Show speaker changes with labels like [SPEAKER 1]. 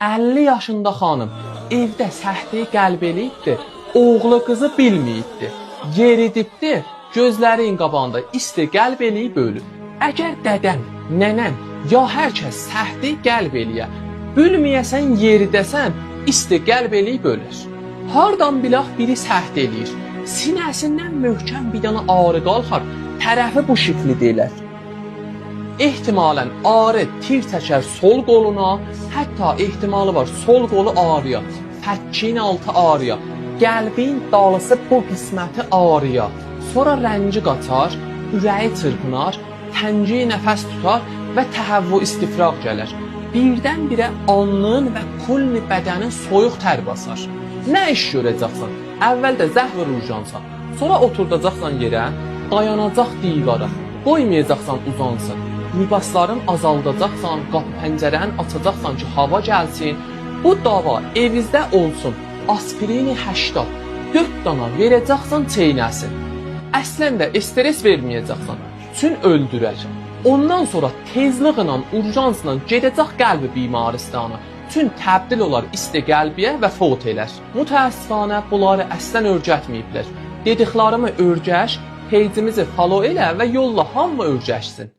[SPEAKER 1] 50 yaşında xanım evdə səhti qəlb eləyibdi, oğlu qızı bilməyibdi. Yeridibdi, gözlərin qabağında isti qəlb eləyib ölüb. Əgər dədəm, nənəm ya hər kəs səhti qəlb eləyə, bilməyəsən yeridəsən, isti qəlb eləyib ölür. Hardan bilaq biri səhт eləyir, sinəsindən möhkəm bir dana ağrı qalxar, tərəfi bu şəkli deyilər. Ehtimalən ağrı tir çəkər sol qoluna, hətta ehtimalı var sol qolu ağrıya, fəkkin altı ağrıya, qəlbin dalısı bu qisməti ağrıya. Sonra rənci qaçar, ürəyi çırpınar, tənci nəfəs tutar və təhəvvü istifraq gələr. Birdən-birə alnın və kulli bədənin soyuq tər basar. Nə iş görəcəksən? Əvvəldə zəhv urjansan, sonra oturdacaqsan yerə, dayanacaq divara, qoymayacaqsan uzansın. Libasların azaldacaqsan, qapı pəncərəni açacaqsan ki, hava gəlsin. Bu dava evinizdə olsun. Aspirini 80, 4 dana verəcəksən çeynəsin. Əslən də stres verməyəcəksən, üçün öldürər. Ondan sonra tezliklə, urjansla gedəcək qəlbi bimaristana. Üçün təbdil olar isti qəlbiyə və fot elər. Mütəəssifanə bunları əslən örgətməyiblər. Dediklərimi örgəş, peycimizi follow elə və yolla hamı örgəşsin.